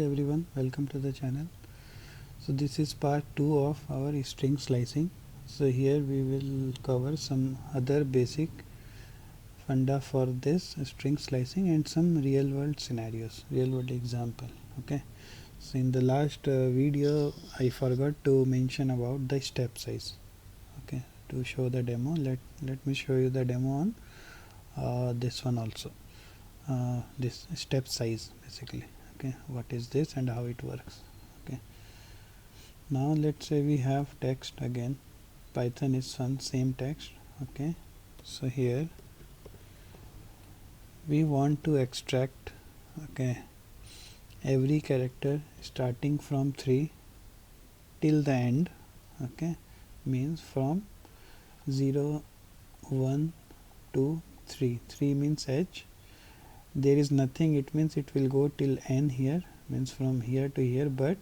Everyone, welcome to the channel. So this is part 2 of our string slicing. So here we will cover some other basic funda for this string slicing and some real world scenarios, real world example. Okay, so in the last video I forgot to mention about the step size. Okay, to show the demo, let me show you the demo on this one also, this step size basically. Okay, what is this and how it works. Okay, now let's say we have text again. Python is one same text. Okay, so here we want to extract, okay, every character starting from 3 till the end. Okay, means from 0 1 2 3. 3 means h. There is nothing, it means it will go till n here, means from here to here, but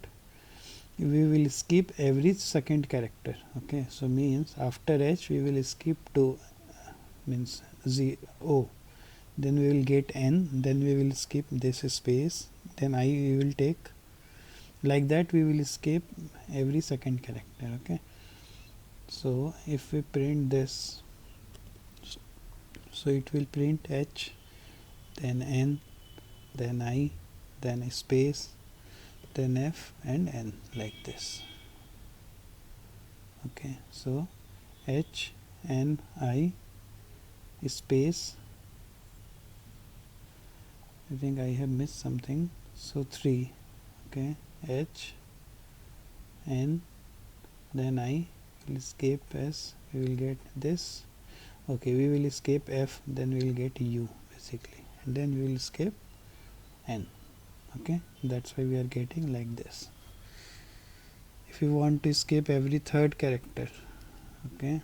we will skip every second character. Okay, so means after h we will skip to means o, then we will get n, then we will skip this space, then I we will take, like that we will skip every second character. Okay, so if we print this, so it will print h, then n, then I, then a space, then f and n, like this. Okay, so h, n, I, space, I think I have missed something, so 3. Okay, h, n, then I will escape s, we will get this. Okay, we will escape f, then we will get u basically, and then we will escape n. Okay, that's why we are getting like this. If you want to escape every third character, okay,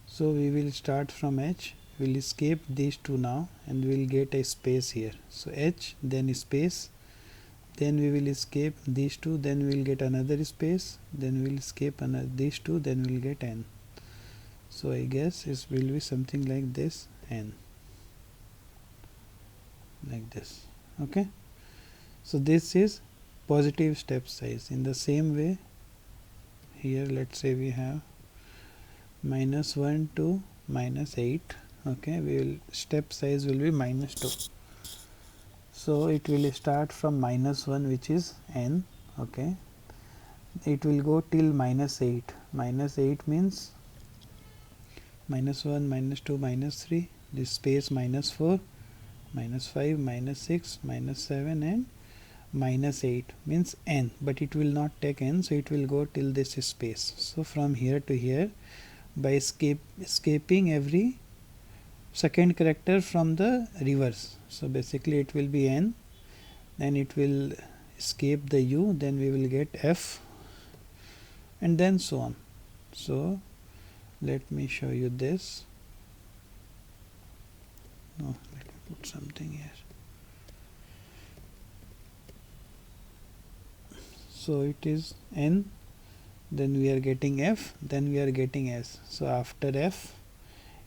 so we will start from h, we will escape these two now, and we will get a space here. So h, then space, then we will escape these two, then we will get another space, then we will escape another these two, then we will get n. So I guess it will be something like this, n, like this. Okay, so this is positive step size. In the same way, here let's say we have -1 to -8. Okay, we will step size will be -2. So it will start from -1, which is n. Okay, it will go till -8. -8 means -1, -2, -3, this space -4, -5, -6, -7 and -8 means n, but it will not take n, so it will go till this space. So from here to here, by escaping every second character from the reverse, so basically it will be n, then it will escape the u, then we will get f, and then so on. So let me show you this. No, let me put something here. So it is n, then we are getting f, then we are getting s. So after f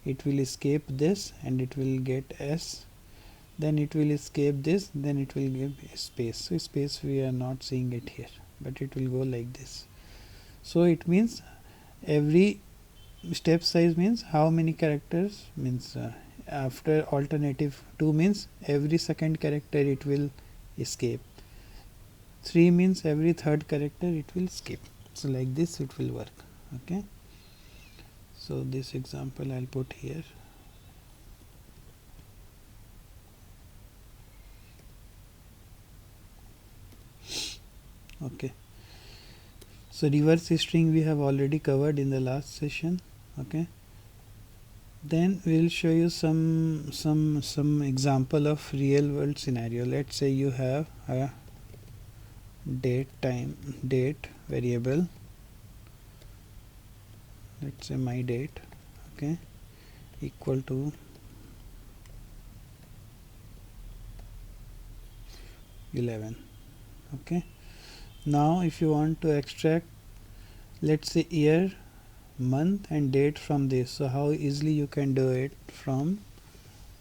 it will escape this and it will get s, then it will escape this, then it will give space. So space we are not seeing it here, but it will go like this. So it means every step size means how many characters, means after alternative 2 means every second character it will escape. 3 means every third character it will skip. So like this it will work. Okay, so this example I'll put here. Okay, so reverse string we have already covered in the last session. Okay, then we will show you some example of real world scenario. Let's say you have a date variable, let's say my date, okay, equal to 11. Okay, now if you want to extract, let's say year, month and date from this, so how easily you can do it from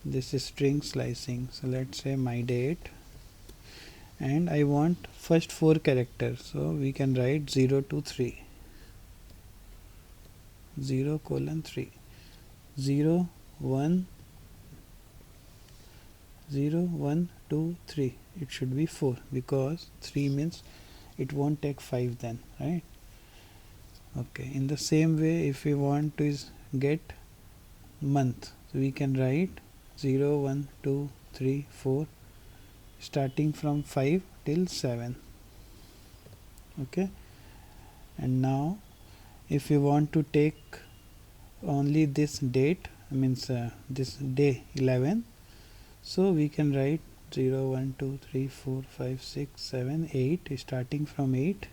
this is string slicing. So let's say my date, and I want first 4 characters, so we can write 0 to 3, 0 colon 3, 0 1 0 1 2 3. It should be 4 because 3 means it won't take 5 then, right? Okay, in the same way, if we want to get month, so we can write 0 1 2 3 4 starting from 5 till 7. Okay, and now if we want to take only this date, means this day 11, so we can write 0 1 2 3 4 5 6 7 8 starting from 8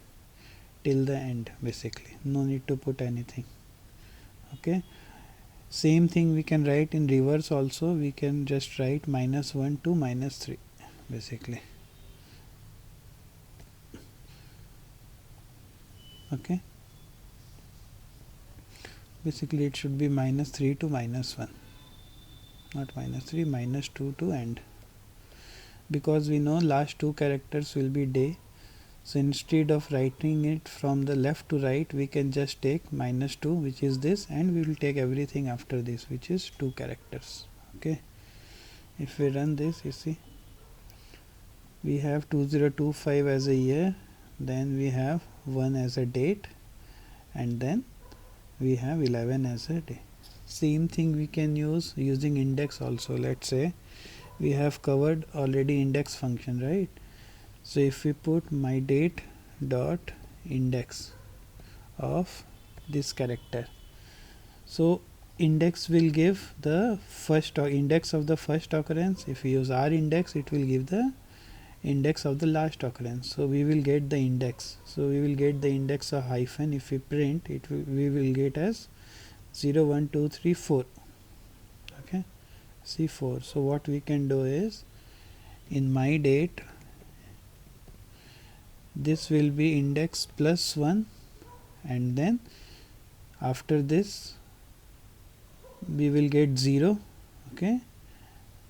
till the end. Basically no need to put anything. Okay, same thing we can write in reverse also. We can just write -1 to -3 basically. Okay, basically it should be -3 to -1, not -3, -2 to end, because we know last 2 characters will be day. So instead of writing it from the left to right, we can just take -2, which is this, and we will take everything after this, which is 2 characters. Okay, if we run this, you see we have 2025 as a year, then we have 1 as a date, and then we have 11 as a day. Same thing we can use using index also. Let's say we have covered already index function, right? So if we put my date dot index of this character, so index will give the first index of the first occurrence. If we use our index, it will give the index of the last occurrence. So we will get the index. So we will get the index of hyphen. If we print it, we will get as 0 1 2 3 4. Okay, see 4. So what we can do is, in my date, this will be index +1, and then after this we will get 0. Okay,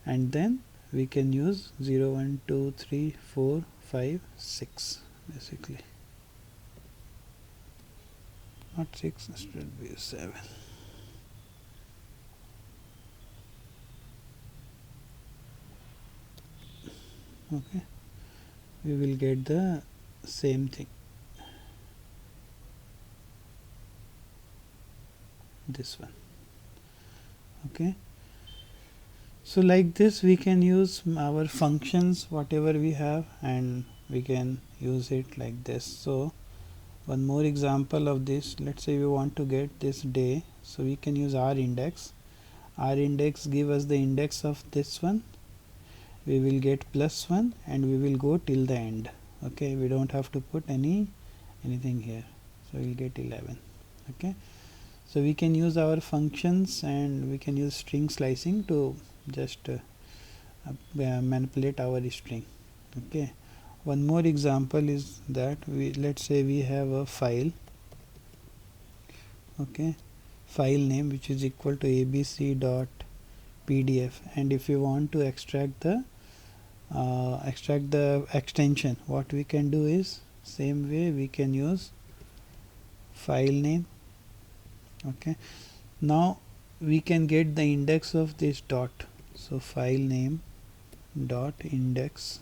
and then we can use 0 1 2 3 4 5 6 basically, not 6, it should be 7. Okay, we will get the same thing, this one. Okay, so like this we can use our functions, whatever we have, and we can use it like this. So one more example of this, let's say we want to get this day, so we can use our index. Our index give us the index of this one, we will get +1, and we will go till the end. Okay, we don't have to put anything here, so we'll get 11. Okay, so we can use our functions, and we can use string slicing to just manipulate our string. Okay, one more example is that let's say we have a file. Okay, file name which is equal to abc.pdf, and if you want to extract the extension, what we can do is, same way we can use file name. Okay, now we can get the index of this dot, so file name dot index.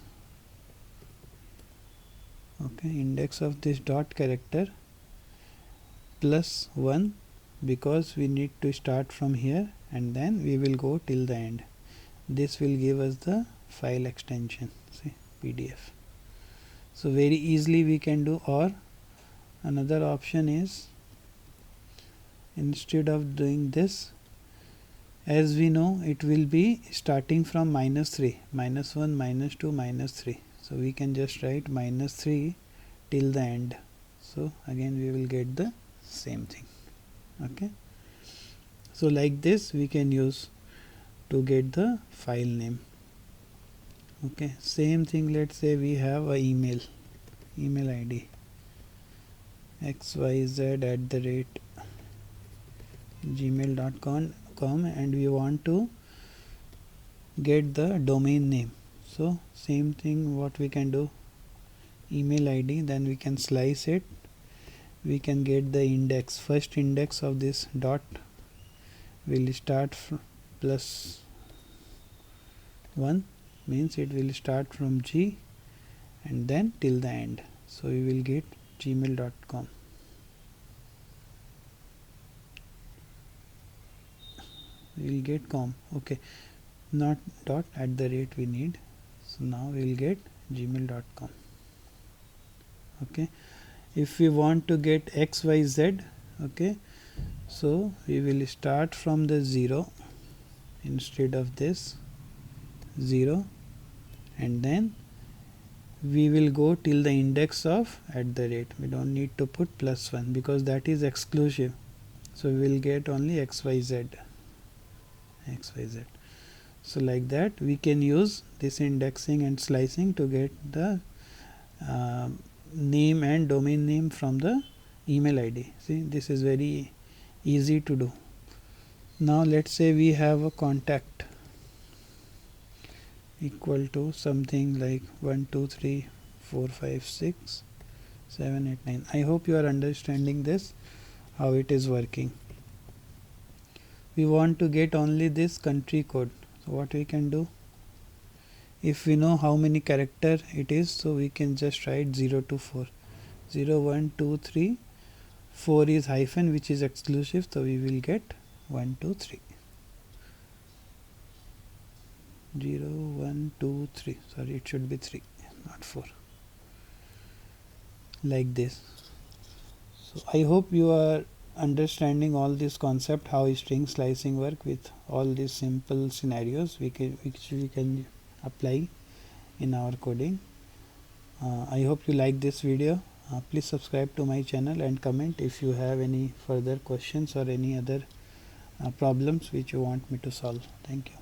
Okay, index of this dot character +1, because we need to start from here and then we will go till the end. This will give us the file extension, see, PDF. So very easily we can do. Or another option is, instead of doing this, as we know it will be starting from -3, -1 -2 -3, so we can just write -3 till the end. So again we will get the same thing. Okay, so like this we can use to get the file name. Okay, same thing, let's say we have a email ID xyz@gmail.com, and we want to get the domain name. So same thing what we can do, email ID, then we can slice it, we can get the index, first index of this dot will start plus 1, means it will start from G and then till the end. So we will get gmail.com. we will get com, okay, not dot, at the rate we need. So now we will get gmail.com. okay, if we want to get XYZ, okay, so we will start from the 0 instead of this 0, and then we will go till the index of at the rate. We don't need to put plus 1 because that is exclusive. So we will get only XYZ. So like that we can use this indexing and slicing to get the name and domain name from the email ID. See, this is very easy to do. Now let's say we have a contact equal to something like 1 2 3 4 5 6 7 8 9. I hope you are understanding this, how it is working. We want to get only this country code. So what we can do, if we know how many character it is, so we can just write 0 to 4, 0 1 2 3, 4 is hyphen which is exclusive, so we will get 1 2 3, 0 1 2 3, sorry, it should be 3 not 4, like this. So I hope you are understanding all this concept, how string slicing work with all these simple scenarios which we can apply in our coding. I hope you like this video. Please subscribe to my channel and comment if you have any further questions or any other problems which you want me to solve. Thank you.